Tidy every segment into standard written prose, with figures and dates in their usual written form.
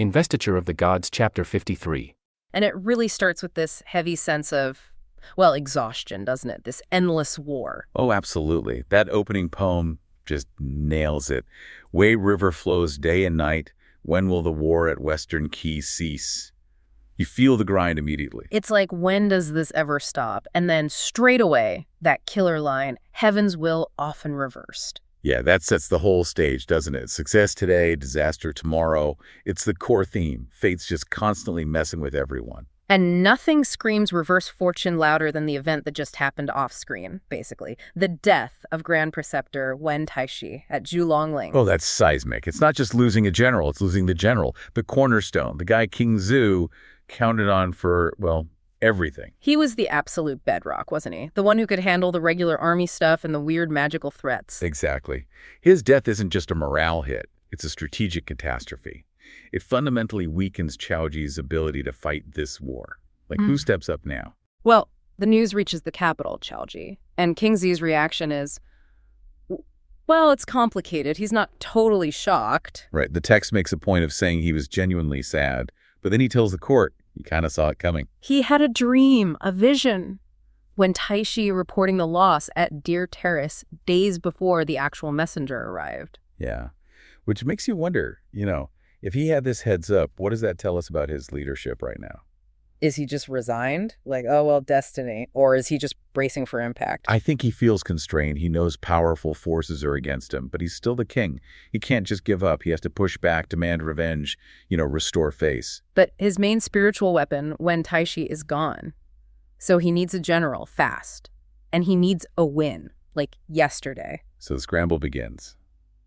Investiture of the Gods, Chapter 53. And it really starts with this heavy sense of, well, exhaustion, doesn't it? This endless war. Oh, absolutely. That opening poem just nails it. Wei River flows day and night. When will the war at Western Key cease? You feel the grind immediately. It's like, when does this ever stop? And then straight away, that killer line, heaven's will often reversed. Yeah, that sets the whole stage, doesn't it? Success today, disaster tomorrow. It's the core theme. Fate's just constantly messing with everyone. And nothing screams reverse fortune louder than the event that just happened off-screen, basically. The death of Grand Preceptor Wen Taishi at Jiugong. Oh, that's seismic. It's not just losing a general, it's losing the general, the cornerstone, the guy King Zhu counted on for, well, everything. He was the absolute bedrock, wasn't he? The one who could handle the regular army stuff and the weird magical threats. Exactly. His death isn't just a morale hit. It's a strategic catastrophe. It fundamentally weakens Chaoji's ability to fight this war. Like, who steps up now? Well, the news reaches the capital, Chaoji, and King Zi's reaction is, well, it's complicated. He's not totally shocked. Right. The text makes a point of saying he was genuinely sad, but then he tells the court he kind of saw it coming. He had a dream, a vision, when Taishi reporting the loss at Deer Terrace days before the actual messenger arrived. Yeah, which makes you wonder, if he had this heads up, what does that tell us about his leadership right now? Is he just resigned? Like, oh, well, destiny. Or is he just bracing for impact? I think he feels constrained. He knows powerful forces are against him, but he's still the king. He can't just give up. He has to push back, demand revenge, restore face. But his main spiritual weapon, Wen Taishi, is gone. So he needs a general, fast. And he needs a win, like yesterday. So the scramble begins.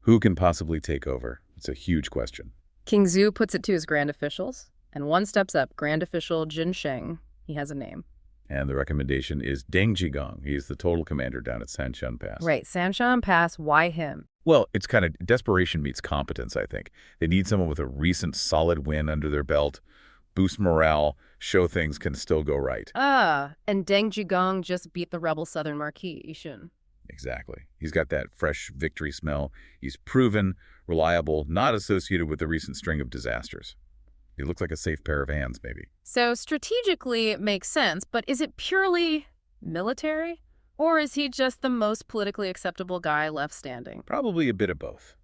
Who can possibly take over? It's a huge question. King Zhu puts it to his grand officials. And one steps up, Grand Official Shang. He has a name. And the recommendation is Deng Jiugong. He's the total commander down at Sanshan Pass. Right, Sanshan Pass, why him? Well, it's kind of desperation meets competence, I think. They need someone with a recent solid win under their belt, boost morale, show things can still go right. And Deng Jiugong just beat the rebel Southern Marquis, Yishun. Exactly. He's got that fresh victory smell. He's proven, reliable, not associated with the recent string of disasters. He looks like a safe pair of hands, maybe. So strategically, it makes sense, but is it purely military? Or is he just the most politically acceptable guy left standing? Probably a bit of both.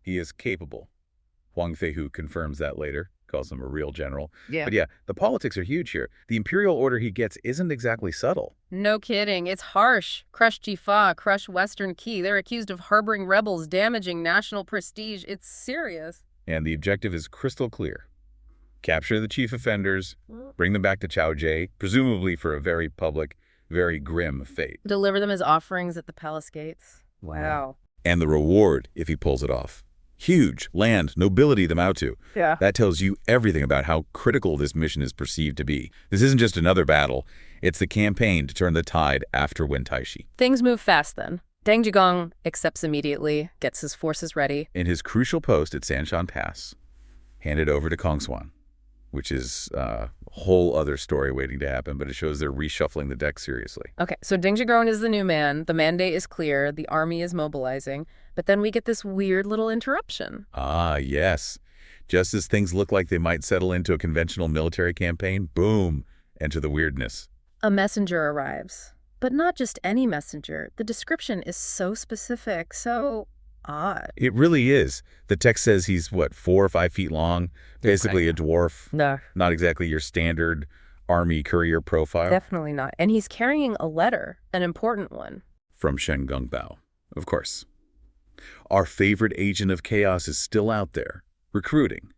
He is capable. Huang Feihu confirms that later, calls him a real general. Yeah. But yeah, the politics are huge here. The imperial order he gets isn't exactly subtle. No kidding. It's harsh. Crush Jifa, crush Western Key. They're accused of harboring rebels, damaging national prestige. It's serious. And the objective is crystal clear. Capture the chief offenders, bring them back to Chaoji, presumably for a very public, very grim fate. Deliver them as offerings at the palace gates. Wow. And the reward, if he pulls it off. Huge. Land, nobility them out to. Yeah. That tells you everything about how critical this mission is perceived to be. This isn't just another battle. It's the campaign to turn the tide after Wen Taishi. Things move fast then. Deng Jiugong accepts immediately, gets his forces ready. In his crucial post at Sanshan Pass, handed over to Kongswan, which is a whole other story waiting to happen, but it shows they're reshuffling the deck seriously. Okay, so Deng Jiugong is the new man. The mandate is clear. The army is mobilizing. But then we get this weird little interruption. Ah, yes. Just as things look like they might settle into a conventional military campaign, boom, enter the weirdness. A messenger arrives. But not just any messenger. The description is so specific, so odd. It really is. The text says he's, 4 or 5 feet long? Basically a dwarf. No. Not exactly your standard army courier profile. Definitely not. And he's carrying a letter, an important one. From Shen Gongbao, of course. Our favorite agent of chaos is still out there, recruiting.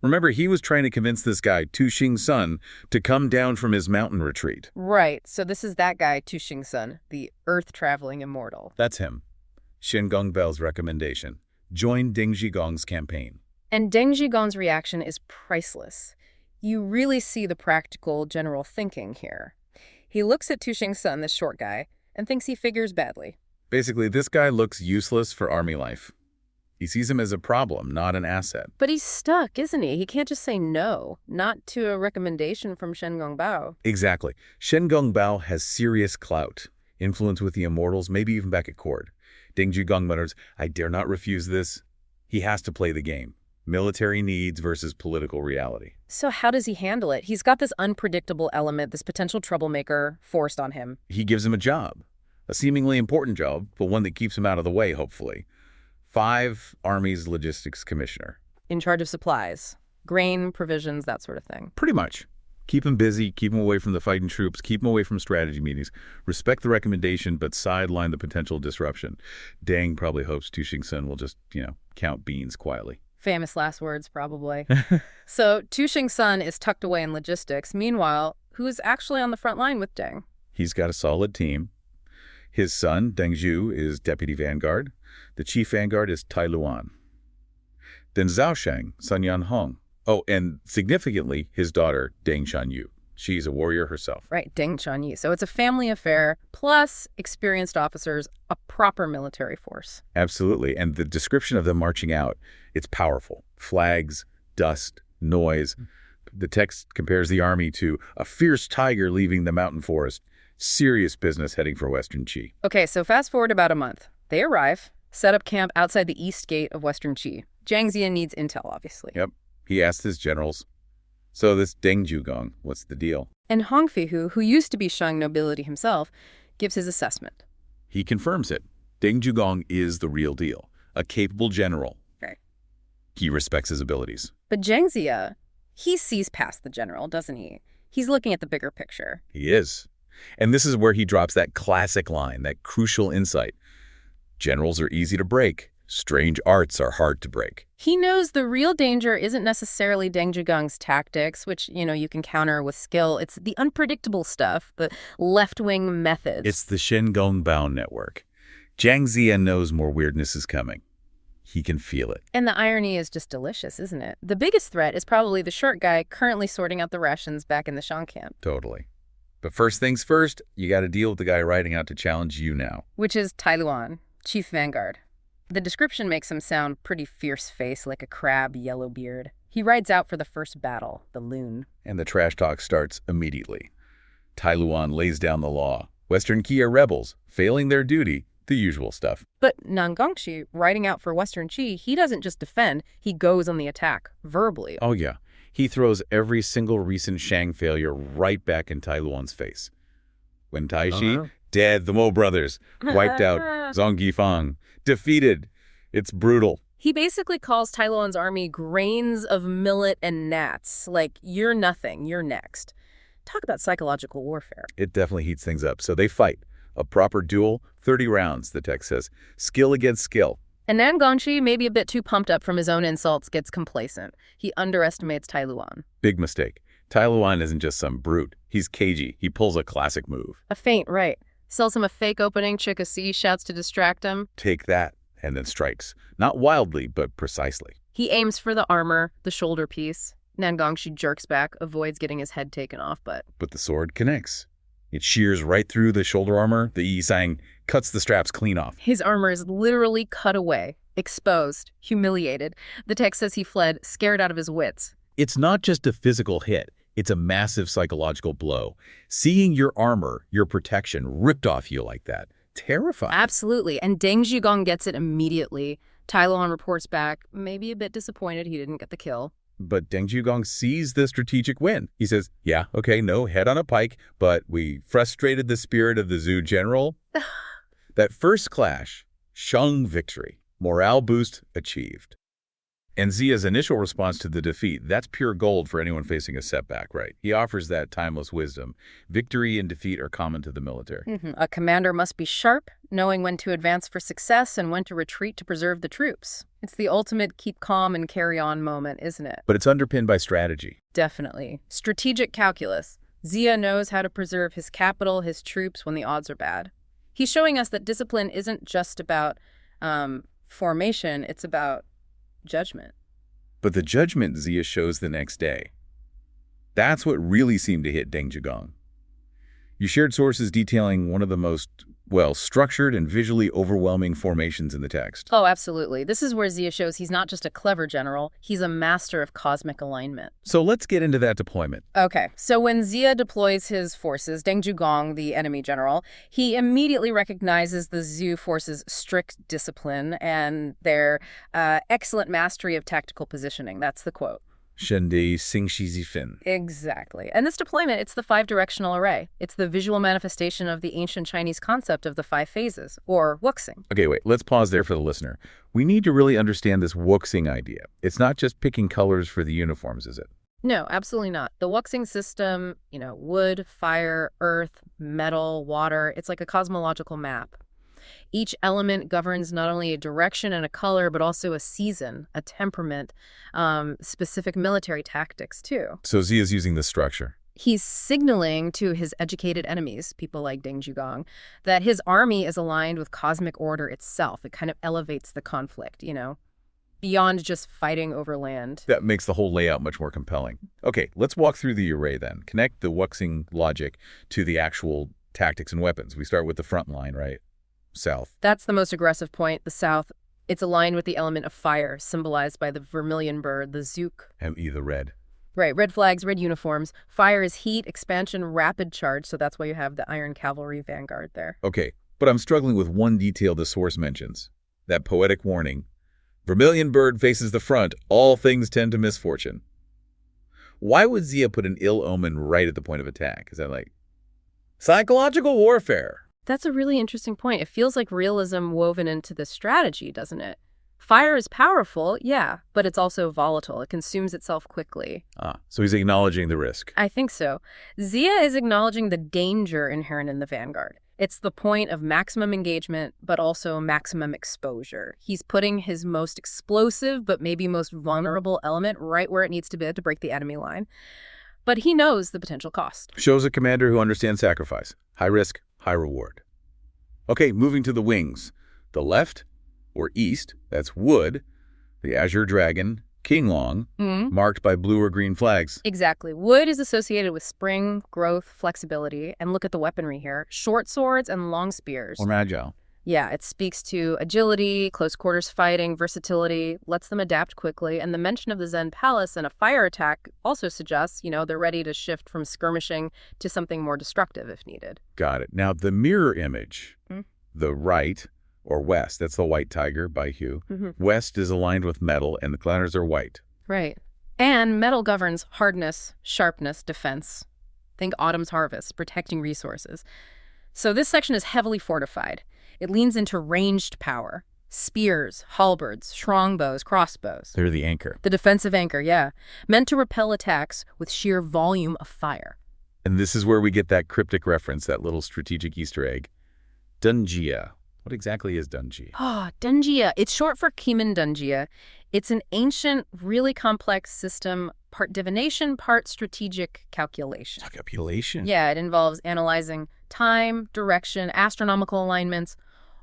Remember, he was trying to convince this guy, Tu Xing's son, to come down from his mountain retreat. Right. So this is that guy, Tu Xing's son, the earth-traveling immortal. That's him. Shen Gongbao's recommendation. Join Deng Jiugong's campaign. And Deng Jiugong's reaction is priceless. You really see the practical general thinking here. He looks at Tu Xing's son, this short guy, and thinks he figures badly. Basically, this guy looks useless for army life. He sees him as a problem, not an asset. But he's stuck, isn't he? He can't just say no, not to a recommendation from Shen Gongbao. Exactly. Shen Gongbao has serious clout, influence with the immortals, maybe even back at court. Deng Jiugong mutters, I dare not refuse this. He has to play the game. Military needs versus political reality. So how does he handle it? He's got this unpredictable element, this potential troublemaker forced on him. He gives him a job, a seemingly important job, but one that keeps him out of the way, hopefully. 5 Army's Logistics Commissioner. In charge of supplies, grain, provisions, that sort of thing. Pretty much. Keep him busy, keep him away from the fighting troops, keep him away from strategy meetings. Respect the recommendation, but sideline the potential disruption. Deng probably hopes Tu Xing-sun will just, count beans quietly. Famous last words, probably. So Tu Xing-sun is tucked away in logistics. Meanwhile, who is actually on the front line with Deng? He's got a solid team. His son, Deng Zhu, is deputy vanguard. The chief vanguard is Tai Luan. Then Zhao Shang, Sun Yan Hong. Oh, and significantly, his daughter, Deng Shanyu. She's a warrior herself. Right, Deng Shanyu. So it's a family affair, plus experienced officers, a proper military force. Absolutely. And the description of them marching out, it's powerful. Flags, dust, noise. The text compares the army to a fierce tiger leaving the mountain forest. Serious business heading for Western Qi. Okay, so fast forward about a month. They arrive, set up camp outside the east gate of Western Qi. Jiang Ziya needs intel, obviously. Yep. He asked his generals, so this Deng Jiugong, what's the deal? And Hong Feihu, who used to be Shang nobility himself, gives his assessment. He confirms it. Deng Jiugong is the real deal, a capable general. Right. He respects his abilities. But Jiang Ziya, he sees past the general, doesn't he? He's looking at the bigger picture. He is. And this is where he drops that classic line, that crucial insight. Generals are easy to break. Strange arts are hard to break. He knows the real danger isn't necessarily Deng Zhigong's tactics, which, you can counter with skill. It's the unpredictable stuff, the left-wing methods. It's the Shengongbao network. Jiang Ziya knows more weirdness is coming. He can feel it. And the irony is just delicious, isn't it? The biggest threat is probably the short guy currently sorting out the rations back in the Shang camp. Totally. But first things first, you got to deal with the guy riding out to challenge you now. Which is Tai Luan, chief vanguard. The description makes him sound pretty fierce-faced, like a crab yellow beard. He rides out for the first battle, the Loon. And the trash talk starts immediately. Tai Luan lays down the law. Western Qi are rebels, failing their duty, the usual stuff. But Nangongshi, riding out for Western Qi, he doesn't just defend, he goes on the attack, verbally. Oh yeah, he throws every single recent Shang failure right back in Tai Luan's face. When Tai Shi, dead, the Mo brothers, wiped out, Zhong Yifang, defeated. It's brutal. He basically calls Tai Luan's army grains of millet and gnats. Like, you're nothing, you're next. Talk about psychological warfare. It definitely heats things up. So they fight. A proper duel, 30 rounds, the text says. Skill against skill. And Nangongshi, maybe a bit too pumped up from his own insults, gets complacent. He underestimates Tai Luan. Big mistake. Tai Luan isn't just some brute. He's cagey. He pulls a classic move. A feint, right. Sells him a fake opening, Chick a C, shouts to distract him. Take that, and then strikes. Not wildly, but precisely. He aims for the armor, the shoulder piece. Nangongshi jerks back, avoids getting his head taken off, but the sword connects. It shears right through the shoulder armor. The Yi Sang cuts the straps clean off. His armor is literally cut away, exposed, humiliated. The text says he fled, scared out of his wits. It's not just a physical hit. It's a massive psychological blow. Seeing your armor, your protection, ripped off you like that. Terrifying. Absolutely. And Deng Jiugong gets it immediately. Tai Luan reports back, maybe a bit disappointed he didn't get the kill. But Deng Jiugong sees the strategic win. He says, yeah, okay, no head on a pike, but we frustrated the spirit of the Zhu general. That first clash, Shang victory, morale boost achieved. And Ziya's initial response to the defeat, that's pure gold for anyone facing a setback, right? He offers that timeless wisdom. Victory and defeat are common to the military. A commander must be sharp, knowing when to advance for success and when to retreat to preserve the troops. It's the ultimate keep calm and carry on moment, isn't it? But it's underpinned by strategy. Definitely. Strategic calculus. Ziya knows how to preserve his capital, his troops, when the odds are bad. He's showing us that discipline isn't just about formation, it's about judgment. But the judgment Ziya shows the next day, that's what really seemed to hit Deng Jiugong. You shared sources detailing one of the most, well, structured and visually overwhelming formations in the text. Oh, absolutely. This is where Ziya shows he's not just a clever general, he's a master of cosmic alignment. So let's get into that deployment. Okay, so when Ziya deploys his forces, Deng Jiugong, the enemy general, he immediately recognizes the Zhu forces' strict discipline and their excellent mastery of tactical positioning. That's the quote. 神地星系之分. Exactly. And this deployment, it's the five-directional array. It's the visual manifestation of the ancient Chinese concept of the five phases, or wuxing. Okay, wait, let's pause there for the listener. We need to really understand this wuxing idea. It's not just picking colors for the uniforms, is it? No, absolutely not. The wuxing system, wood, fire, earth, metal, water, it's like a cosmological map. Each element governs not only a direction and a color, but also a season, a temperament, specific military tactics, too. So Ziya's using this structure. He's signaling to his educated enemies, people like Deng Jiugong, that his army is aligned with cosmic order itself. It kind of elevates the conflict, beyond just fighting over land. That makes the whole layout much more compelling. Okay, let's walk through the array then. Connect the wuxing logic to the actual tactics and weapons. We start with the front line, right? South. That's the most aggressive point, the south. It's aligned with the element of fire, symbolized by the vermilion bird, the zook. M.E. the red. Right, red flags, red uniforms. Fire is heat, expansion, rapid charge, so that's why you have the Iron Cavalry vanguard there. Okay, but I'm struggling with one detail the source mentions. That poetic warning. Vermilion bird faces the front, all things tend to misfortune. Why would Ziya put an ill omen right at the point of attack? Is that like psychological warfare? That's a really interesting point. It feels like realism woven into the strategy, doesn't it? Fire is powerful, yeah, but it's also volatile. It consumes itself quickly. So he's acknowledging the risk. I think so. Ziya is acknowledging the danger inherent in the vanguard. It's the point of maximum engagement, but also maximum exposure. He's putting his most explosive, but maybe most vulnerable element right where it needs to be to break the enemy line. But he knows the potential cost. Shows a commander who understands sacrifice. High risk, high reward. Okay, moving to the wings. The left, or east, that's wood, the azure dragon, Qinglong, marked by blue or green flags. Exactly. Wood is associated with spring, growth, flexibility, and look at the weaponry here. Short swords and long spears. Or agile. Yeah, it speaks to agility, close quarters fighting, versatility, lets them adapt quickly, and the mention of the Zen Palace and a fire attack also suggests, they're ready to shift from skirmishing to something more destructive if needed. Got it. Now, the mirror image, the right, or west, that's the white tiger by hue. West is aligned with metal, and the letters are white. Right. And metal governs hardness, sharpness, defense. Think autumn's harvest, protecting resources. So this section is heavily fortified. It leans into ranged power. Spears, halberds, strongbows, crossbows. They're the anchor. The defensive anchor, yeah. Meant to repel attacks with sheer volume of fire. And this is where we get that cryptic reference, that little strategic Easter egg. Dunjia. What exactly is Dunjia? Dunjia. It's short for Kimen Dunjia. It's an ancient, really complex system, part divination, part strategic calculation. Calculation? Yeah, it involves analyzing time, direction, astronomical alignments,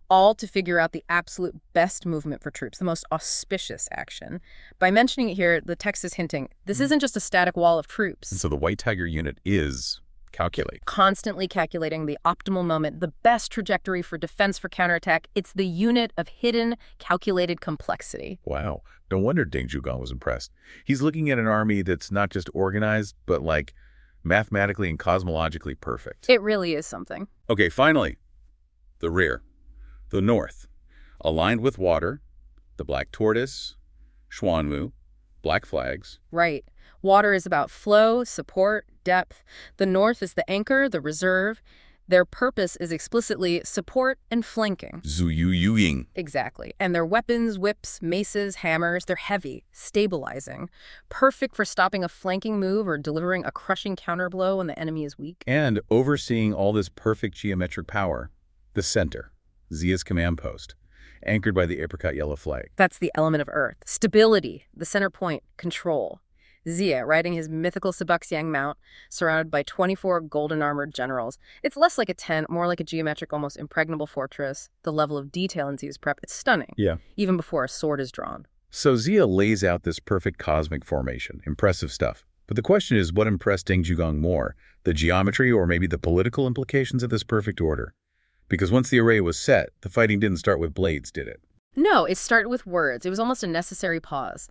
all to figure out the absolute best movement for troops, the most auspicious action. By mentioning it here, the text is hinting, this isn't just a static wall of troops. And so the White Tiger unit is calculate. Constantly calculating the optimal moment, the best trajectory for defense for counterattack. It's the unit of hidden, calculated complexity. Wow. No wonder Deng Jiugong was impressed. He's looking at an army that's not just organized, but like mathematically and cosmologically perfect. It really is something. Okay, finally, the rear. The north. Aligned with water, the black tortoise, Xuanwu, black flags. Right. Water is about flow, support, depth. The north is the anchor, the reserve. Their purpose is explicitly support and flanking. Zuyuying. Exactly. And their weapons, whips, maces, hammers, they're heavy, stabilizing. Perfect for stopping a flanking move or delivering a crushing counterblow when the enemy is weak. And overseeing all this perfect geometric power, the center, Ziya's command post, anchored by the apricot yellow flag. That's the element of earth. Stability, the center point, control. Ziya, riding his mythical Sebastian mount, surrounded by 24 golden-armored generals. It's less like a tent, more like a geometric, almost impregnable fortress. The level of detail in Ziya's prep, it's stunning. Yeah. Even before a sword is drawn. So Ziya lays out this perfect cosmic formation. Impressive stuff. But the question is, what impressed Deng Jiugong more, the geometry or maybe the political implications of this perfect order? Because once the array was set, the fighting didn't start with blades, did it? No, it started with words. It was almost a necessary pause.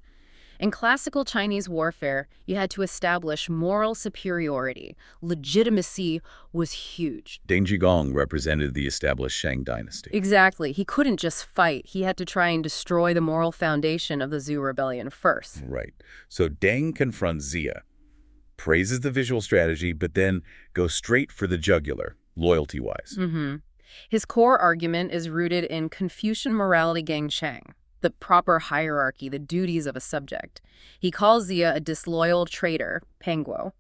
In classical Chinese warfare, you had to establish moral superiority. Legitimacy was huge. Deng Jiugong represented the established Shang dynasty. Exactly. He couldn't just fight. He had to try and destroy the moral foundation of the Zhou rebellion first. Right. So Deng confronts Ziya, praises the visual strategy, but then goes straight for the jugular, loyalty-wise. His core argument is rooted in Confucian morality Shang, the proper hierarchy, the duties of a subject. He calls Ziya a disloyal traitor, Pengguo.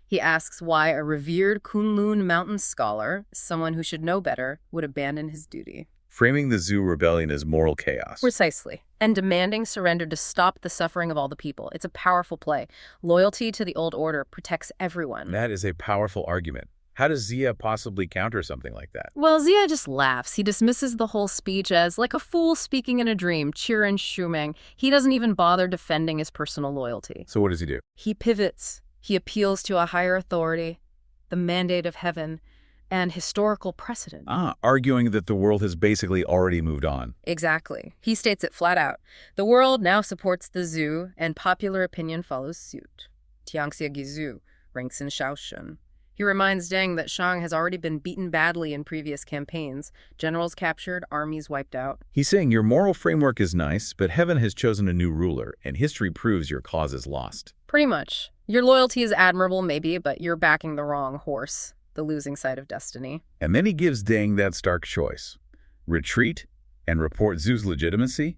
He asks why a revered Kunlun mountain scholar, someone who should know better, would abandon his duty. Framing the Zhou rebellion as moral chaos. Precisely. And demanding surrender to stop the suffering of all the people. It's a powerful play. Loyalty to the old order protects everyone. That is a powerful argument. How does Ziya possibly counter something like that? Well, Ziya just laughs. He dismisses the whole speech as like a fool speaking in a dream, Qiren Shumeng. He doesn't even bother defending his personal loyalty. So what does he do? He pivots. He appeals to a higher authority, the mandate of heaven, and historical precedent. Arguing that the world has basically already moved on. Exactly. He states it flat out. The world now supports the Zhou, and popular opinion follows suit. Tianxia Gizu ranks in Shaoxun. He reminds Deng that Shang has already been beaten badly in previous campaigns. Generals captured, armies wiped out. He's saying your moral framework is nice, but heaven has chosen a new ruler, and history proves your cause is lost. Pretty much. Your loyalty is admirable, maybe, but you're backing the wrong horse, the losing side of destiny. And then he gives Deng that stark choice. Retreat and report Zhu's legitimacy,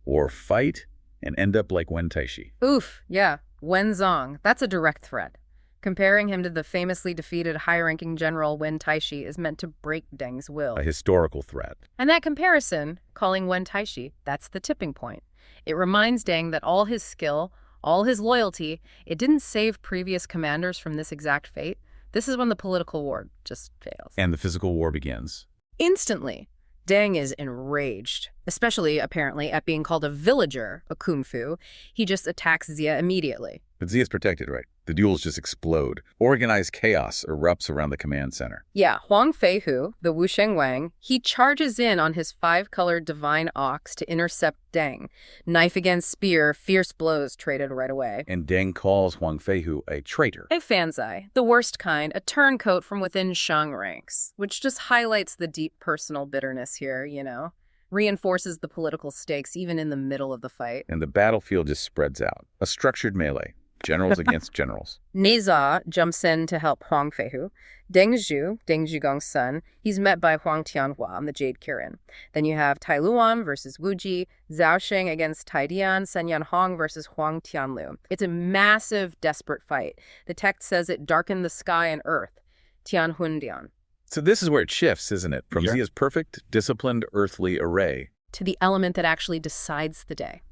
or fight and end up like Wen Taishi. Oof, yeah, Wen Zong. That's a direct threat. Comparing him to the famously defeated high-ranking general Wen Taishi is meant to break Deng's will. A historical threat. And that comparison, calling Wen Taishi, that's the tipping point. It reminds Deng that all his skill, all his loyalty, it didn't save previous commanders from this exact fate. This is when the political war just fails. And the physical war begins. Instantly, Deng is enraged, especially, apparently, at being called a villager, a kung fu. He just attacks Ziya immediately. But Ziya's protected, right? The duels just explode. Organized chaos erupts around the command center. Yeah, Huang Feihu, the Wusheng Wang, he charges in on his 5-colored divine ox to intercept Deng. Knife against spear, fierce blows traded right away. And Deng calls Huang Feihu a traitor. A fanzai, the worst kind, a turncoat from within Shang ranks, which just highlights the deep personal bitterness here, you know? Reinforces the political stakes even in the middle of the fight. And the battlefield just spreads out. A structured melee. Generals against generals. Neza jumps in to help Huang Feihu. Deng Jiugong's son, he's met by Huang Tianhua on the Jade Kirin. Then you have Tai Luan versus Wu Ji, Zhao Sheng against Tai Dian, Sen Yanhong versus Huang Tianlu. It's a massive, desperate fight. The text says it darkened the sky and earth. Tianhundian. So this is where it shifts, isn't it? From Ziya's perfect, disciplined, earthly array. To the element that actually decides the day.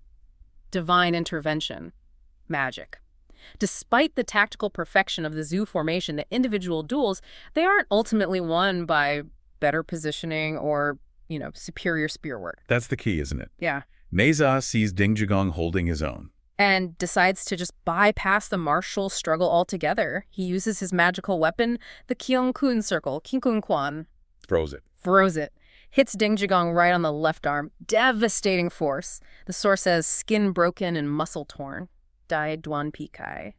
Divine intervention. Magic. Despite the tactical perfection of the Zhou formation, the individual duels, they aren't ultimately won by better positioning or, superior spear work. That's the key, isn't it? Yeah. Neza sees Deng Jiugong holding his own. And decides to just bypass the martial struggle altogether. He uses his magical weapon, the Qiong Kun circle, Qinkun Quan. Throws it. Hits Deng Jiugong right on the left arm. Devastating force. The source says skin broken and muscle torn. Dai Duan Pikai.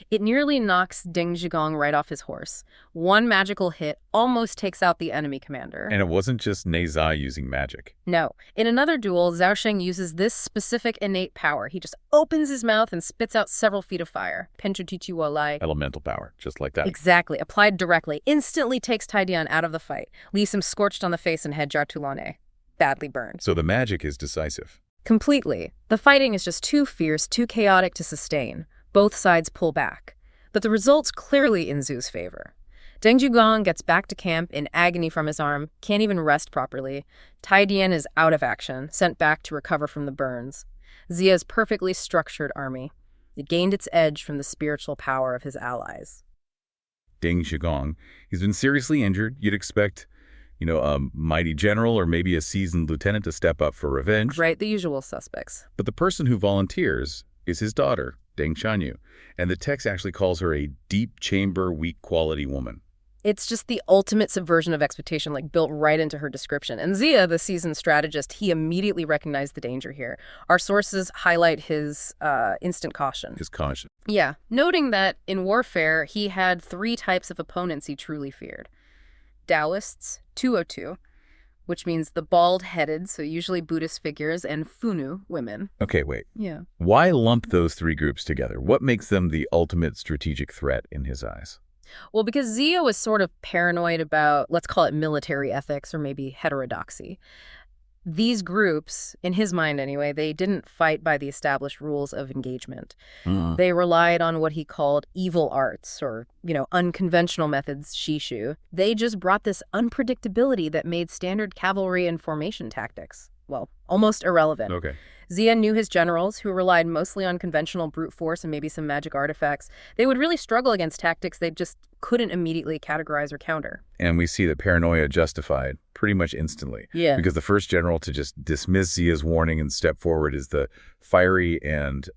It nearly knocks Deng Jiugong right off his horse. One magical hit almost takes out the enemy commander. And it wasn't just Neza using magic. No. In another duel, Zhao Sheng uses this specific innate power. He just opens his mouth and spits out several feet of fire. Penchutichi Walai. Elemental power, just like that. Exactly. Applied directly. Instantly takes Tai Dian out of the fight. Leaves him scorched on the face and head Jartulane. Badly burned. So the magic is decisive. Completely. The fighting is just too fierce, too chaotic to sustain. Both sides pull back. But the result's clearly in Zhu's favor. Deng Jiugong gets back to camp in agony from his arm, can't even rest properly. Tai Dian is out of action, sent back to recover from the burns. Ziya's perfectly structured army. It gained its edge from the spiritual power of his allies. Deng Jiugong, he's been seriously injured. You'd expect, a mighty general or maybe a seasoned lieutenant to step up for revenge. Right, the usual suspects. But the person who volunteers is his daughter, Deng Shanyu. And the text actually calls her a deep chamber, weak quality woman. It's just the ultimate subversion of expectation, like built right into her description. And Ziya, the seasoned strategist, he immediately recognized the danger here. Our sources highlight his instant caution. His caution. Yeah, noting that in warfare, he had 3 types of opponents he truly feared. Taoists, 202, which means the bald-headed, so usually Buddhist figures, and Funu, women. Okay, wait. Yeah. Why lump those 3 groups together? What makes them the ultimate strategic threat in his eyes? Well, because Ziya was sort of paranoid about, let's call it military ethics or maybe heterodoxy. These groups, in his mind anyway, they didn't fight by the established rules of engagement. They relied on what he called evil arts or, unconventional methods, shishu. They just brought this unpredictability that made standard cavalry and formation tactics, well, almost irrelevant. Okay. Ziya knew his generals, who relied mostly on conventional brute force and maybe some magic artifacts. They would really struggle against tactics they just couldn't immediately categorize or counter. And we see the paranoia justified pretty much instantly. Yeah. Because the first general to just dismiss Ziya's warning and step forward is the fiery and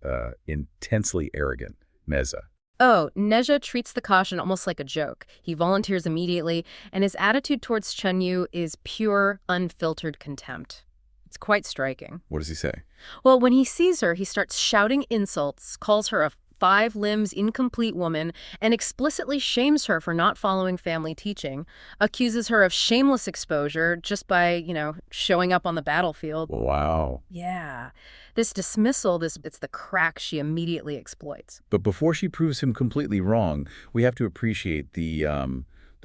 intensely arrogant Neza. Oh, Nezha treats the caution almost like a joke. He volunteers immediately, and his attitude towards Chen Yu is pure, unfiltered contempt. It's quite striking. What does he say? Well, when he sees her, he starts shouting insults, calls her a 5-limbs incomplete woman, and explicitly shames her for not following family teaching, accuses her of shameless exposure just by, showing up on the battlefield. Wow. Yeah. This dismissal, it's the crack she immediately exploits. But before she proves him completely wrong, we have to appreciate the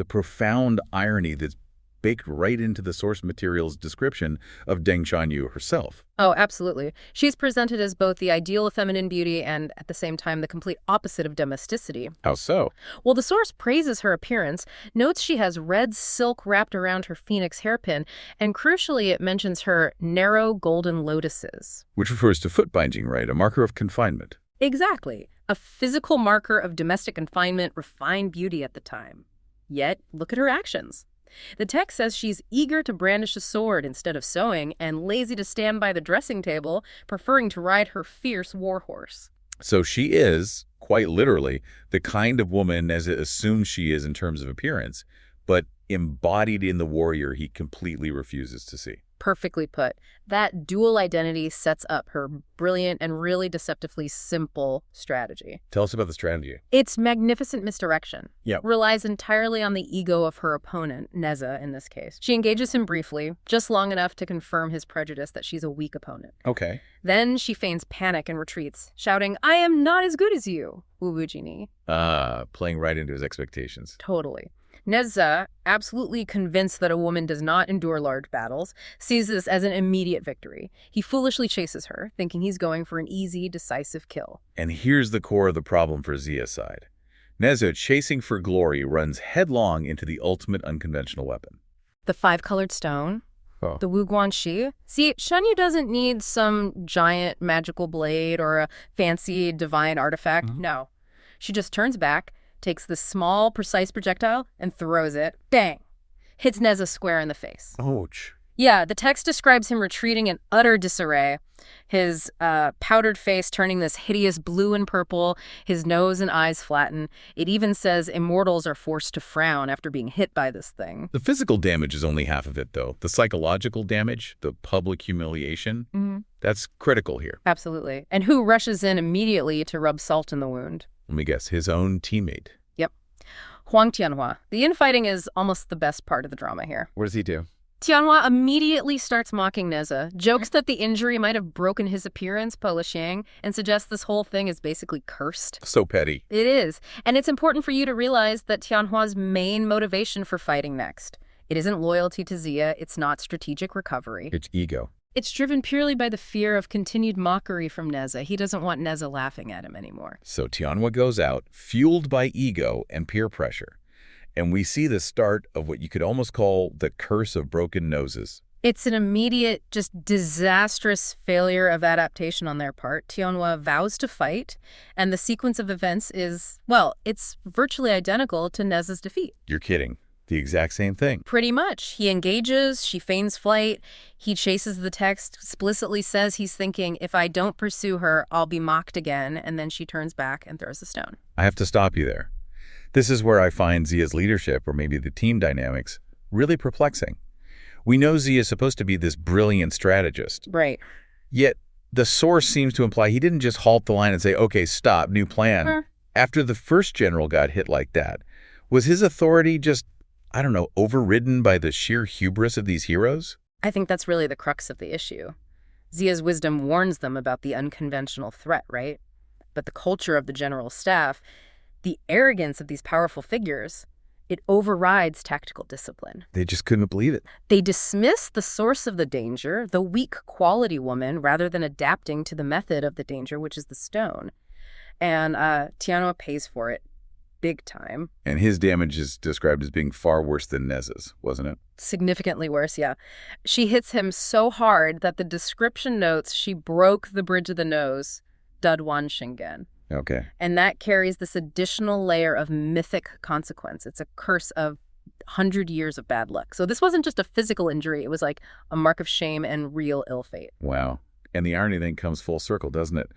profound irony that's baked right into the source material's description of Deng Shanyu herself. Oh, absolutely. She's presented as both the ideal of feminine beauty and, at the same time, the complete opposite of domesticity. How so? Well, the source praises her appearance, notes she has red silk wrapped around her phoenix hairpin, and crucially, it mentions her narrow golden lotuses. Which refers to foot binding, right? A marker of confinement. Exactly. A physical marker of domestic confinement, refined beauty at the time. Yet, look at her actions. The text says she's eager to brandish a sword instead of sewing and lazy to stand by the dressing table, preferring to ride her fierce warhorse. So she is, quite literally, the kind of woman as it assumes she is in terms of appearance, but embodied in the warrior he completely refuses to see. Perfectly put. That dual identity sets up her brilliant and really deceptively simple strategy. Tell us about the strategy. It's magnificent misdirection. Yep. Relies entirely on the ego of her opponent, Neza in this case. She engages him briefly, just long enough to confirm his prejudice that she's a weak opponent. Okay. Then she feigns panic and retreats, shouting, "I am not as good as you, Wubujini." Playing right into his expectations. Totally. Neza, absolutely convinced that a woman does not endure large battles, sees this as an immediate victory. He foolishly chases her, thinking he's going for an easy, decisive kill. And here's the core of the problem for Ziya's side. Neza, chasing for glory, runs headlong into the ultimate unconventional weapon. The 5-colored stone, Oh. the Wuguanxi. See, Shenyu doesn't need some giant magical blade or a fancy divine artifact. No. She just turns back, takes this small, precise projectile, and throws it. Bang! Hits Neza square in the face. Ouch. Yeah, the text describes him retreating in utter disarray, his powdered face turning this hideous blue and purple, his nose and eyes flatten. It even says immortals are forced to frown after being hit by this thing. The physical damage is only half of it, though. The psychological damage, the public humiliation, that's critical here. Absolutely. And who rushes in immediately to rub salt in the wound? Let me guess, his own teammate. Yep. Huang Tianhua. The infighting is almost the best part of the drama here. What does he do? Tianhua immediately starts mocking Neza, jokes that the injury might have broken his appearance, po Shang, and suggests this whole thing is basically cursed. So petty. It is. And it's important for you to realize that Tianhua's main motivation for fighting next. It isn't loyalty to Ziya, it's not strategic recovery. It's ego. It's driven purely by the fear of continued mockery from Neza. He doesn't want Neza laughing at him anymore. So Tianhua goes out, fueled by ego and peer pressure. And we see the start of what you could almost call the curse of broken noses. It's an immediate, just disastrous failure of adaptation on their part. Tianhua vows to fight, and the sequence of events is, well, it's virtually identical to Neza's defeat. You're kidding. The exact same thing. Pretty much. He engages, she feigns flight, he chases the text, explicitly says he's thinking, if I don't pursue her, I'll be mocked again, and then she turns back and throws a stone. I have to stop you there. This is where I find Ziya's leadership, or maybe the team dynamics, really perplexing. We know Ziya is supposed to be this brilliant strategist. Right. Yet, the source seems to imply he didn't just halt the line and say, okay, stop, new plan. After the first general got hit like that, was his authority just, I don't know, overridden by the sheer hubris of these heroes? I think that's really the crux of the issue. Ziya's wisdom warns them about the unconventional threat, right? But the culture of the general staff, the arrogance of these powerful figures, it overrides tactical discipline. They just couldn't believe it. They dismiss the source of the danger, the weak quality woman, rather than adapting to the method of the danger, which is the stone. And Tianhua pays for it big time. And his damage is described as being far worse than Nez's, wasn't it? Significantly worse, yeah. She hits him so hard that the description notes she broke the bridge of the nose, Dudwan Shingen. Okay. And that carries this additional layer of mythic consequence. It's a curse of 100 years of bad luck. So this wasn't just a physical injury. It was like a mark of shame and real ill fate. Wow. And the irony then comes full circle, doesn't it?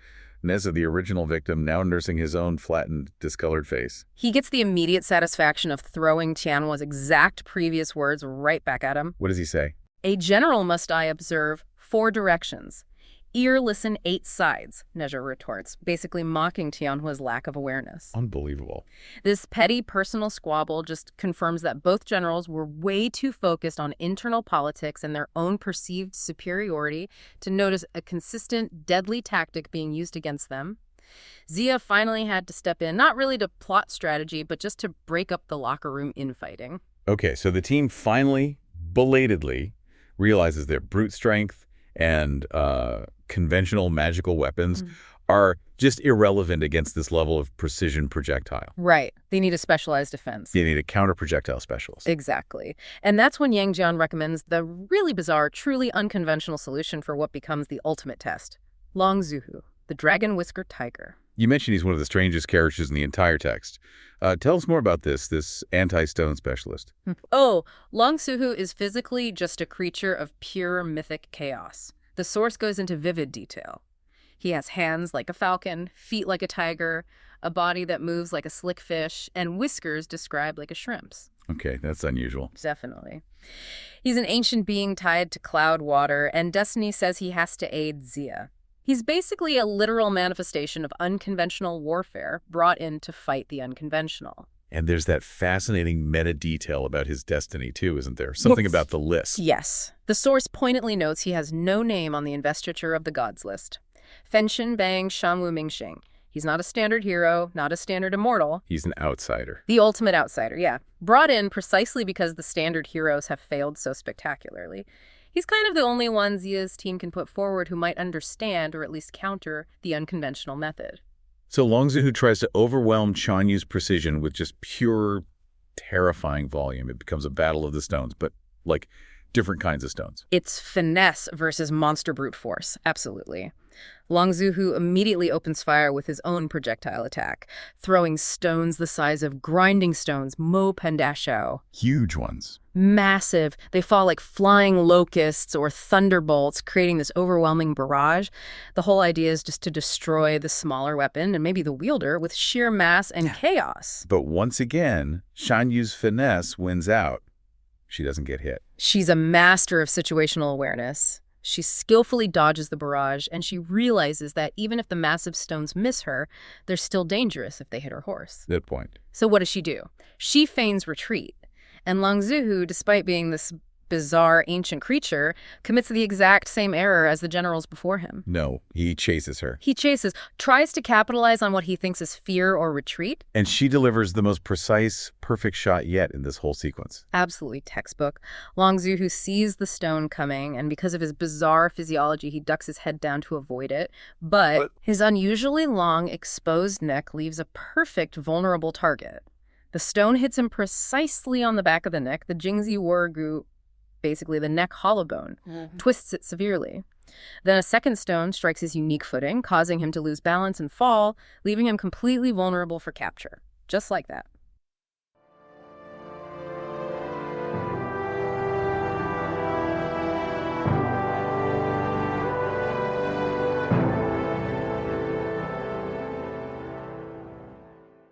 Neza, the original victim, now nursing his own flattened, discolored face. He gets the immediate satisfaction of throwing Tianhua's exact previous words right back at him. What does he say? A general must I observe 4 directions. Ear listen 8 sides, Nezha retorts, basically mocking Tianhua's lack of awareness. Unbelievable. This petty personal squabble just confirms that both generals were way too focused on internal politics and their own perceived superiority to notice a consistent, deadly tactic being used against them. Ziya finally had to step in, not really to plot strategy, but just to break up the locker room infighting. Okay, so the team finally, belatedly, realizes their brute strength and conventional magical weapons are just irrelevant against this level of precision projectile. Right. They need a specialized defense. They need a counter-projectile specialist. Exactly. And that's when Yang Jian recommends the really bizarre, truly unconventional solution for what becomes the ultimate test. Long Zuhu, the dragon whisker tiger. You mentioned he's one of the strangest characters in the entire text. Tell us more about this anti-stone specialist. Oh, Long Zuhu is physically just a creature of pure mythic chaos. The source goes into vivid detail. He has hands like a falcon, feet like a tiger, a body that moves like a slick fish, and whiskers described like a shrimp's. Okay, that's unusual. Definitely. He's an ancient being tied to cloud water, and destiny says he has to aid Ziya. He's basically a literal manifestation of unconventional warfare brought in to fight the unconventional. And there's that fascinating meta detail about his destiny, too, isn't there? Something about the list. Yes. The source pointedly notes he has no name on the Investiture of the Gods list. Fenshin Bang Shanwu Mingxing. He's not a standard hero, not a standard immortal. He's an outsider. The ultimate outsider, yeah. Brought in precisely because the standard heroes have failed so spectacularly. He's kind of the only one Ziya's team can put forward who might understand or at least counter the unconventional method. So Long Zuhu tries to overwhelm Chan Yu's precision with just pure, terrifying volume. It becomes a battle of the stones, but like different kinds of stones. It's finesse versus monster brute force, absolutely. Long Zuhu immediately opens fire with his own projectile attack, throwing stones the size of grinding stones, Mo Pendashao. Huge ones. Massive. They fall like flying locusts or thunderbolts, creating this overwhelming barrage. The whole idea is just to destroy the smaller weapon and maybe the wielder with sheer mass and chaos. But once again, Shan Yu's finesse wins out. She doesn't get hit. She's a master of situational awareness. She skillfully dodges the barrage, and she realizes that even if the massive stones miss her, they're still dangerous if they hit her horse. Good point. So what does she do? She feigns retreat. And Long Zuhu, despite being this bizarre ancient creature, commits the exact same error as the generals before him. No, he chases her. He tries to capitalize on what he thinks is fear or retreat. And she delivers the most precise, perfect shot yet in this whole sequence. Absolutely textbook. Long Zuhu sees the stone coming, and because of his bizarre physiology, he ducks his head down to avoid it. But his unusually long, exposed neck leaves a perfect, vulnerable target. The stone hits him precisely on the back of the neck, the Jingzi Wargu, basically the neck hollow bone, twists it severely. Then a second stone strikes his unique footing, causing him to lose balance and fall, leaving him completely vulnerable for capture. Just like that.